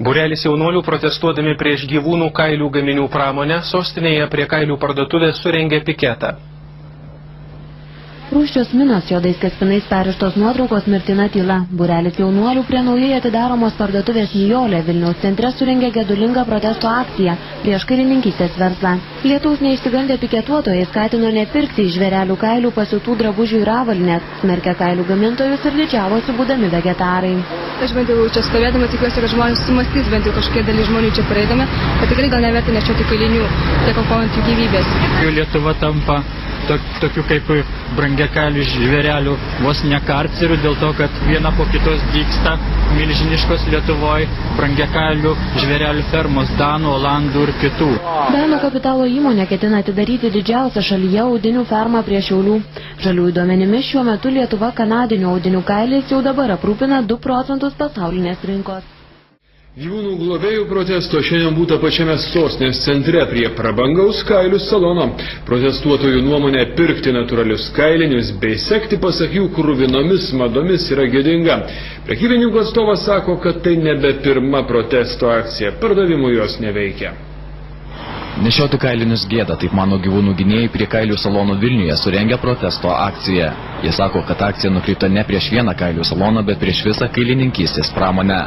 Būrelis jaunuolių protestuodami prieš gyvūnų kailių gaminių pramonę sostinėje prie kailių parduotuvės surengė piketą. Rūsčios minos juodais kaspinais perrištos nuotraukos mirtina tyla. Būrelis jaunuolių prie naujai atidaromos parduotuvės Nijolė Vilniaus centre surengė gedulingą protesto akciją prieš kailininkystės verslą. Lietaus neišsigandę piketuotojai skatino nepirkti iš žvėrelių kailių pasiūtų drabužių ir avalynės, smerkė kailių gamintojus ir didžiavosi būdami vegetarai. Aš bent jau čia stovėdama tikiuosi, kad žmonės sumastys, bent jau kažkokie dalis žmonių čia praeidami, kad tikrai gal neverta nešioti kailinių, tiek aukojant jų gyvybės. Lietuva tampa tokių kaip brangiakalių žvėrelių vos ne karcerių, dėl to, kad viena po kitos dygsta milžiniškos Lietuvoje brangiakalių žvėrelių fermos Danų, Olandų ir kitų. Danų kapitalo įmonė ketina atidaryti didžiausią šalyje audinių fermą prie Šiaulių. Žaliųjų duomenimis šiuo metu Lietuva kanadinių audinių kailiais jau dabar aprūpina 2% pasaulinės rinkos. Gyvūnų globėjų protesto šiandien būta pačiame sostinės centre prie prabangaus kailių salono. Protestuotojų nuomonė pirkti natūralius kailinius bei sekti pasak jų kruvinomis madomis yra gėdinga. Prekybininkų atstovas sako, kad tai nebe pirma protesto akcija, pardavimų jos neveikia. Nešioti kailinius gėda, taip mano gyvūnų gynėjai prie kailių salono Vilniuje surengė protesto akciją. Jie sako, kad akcija nukreipta ne prieš vieną kailių saloną, bet prieš visą kailininkystės pramonę.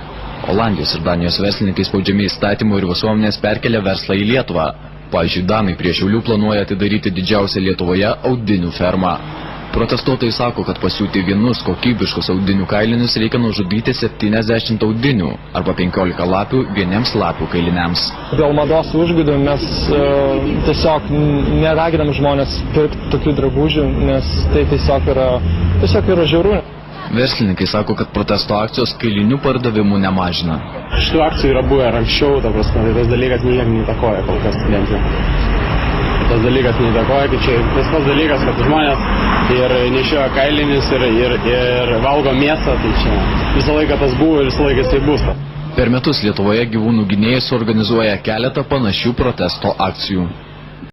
Olandijos ir Danijos verslininkai spaudžiami įstatymų ir visuomenės perkelia verslą į Lietuvą. Pavyzdžiui, Danai prie Šiaulių planuoja atidaryti didžiausią Lietuvoje audinių fermą. Protestuotojai sako, kad pasiūti vienus kokybiškus audinių kailinius reikia nužudyti 70 audinių arba 15 lapių vieniems lapių kailiniams. Dėl mados užgaidų mes tiesiog neraginam žmonės pirkti tokių drabužių, nes tai tiesiog yra žiauru. Verslininkai sako, kad protesto akcijos kailinių pardavimų nemažina. Šitų akcijų yra buvę ir anksčiau, ta prasme, tai tas dalykas niek neįtakoja kol kas bent jau. Tas dalykas neįtakoja, kad čia tas pats dalykas, kad žmonės ir nešioja kailinius ir valgo mėsą, tai čia visą laiką tas buvo ir visą laiką tai bus. Per metus Lietuvoje gyvūnų gynėjai suorganizuoja keletą panašių protesto akcijų.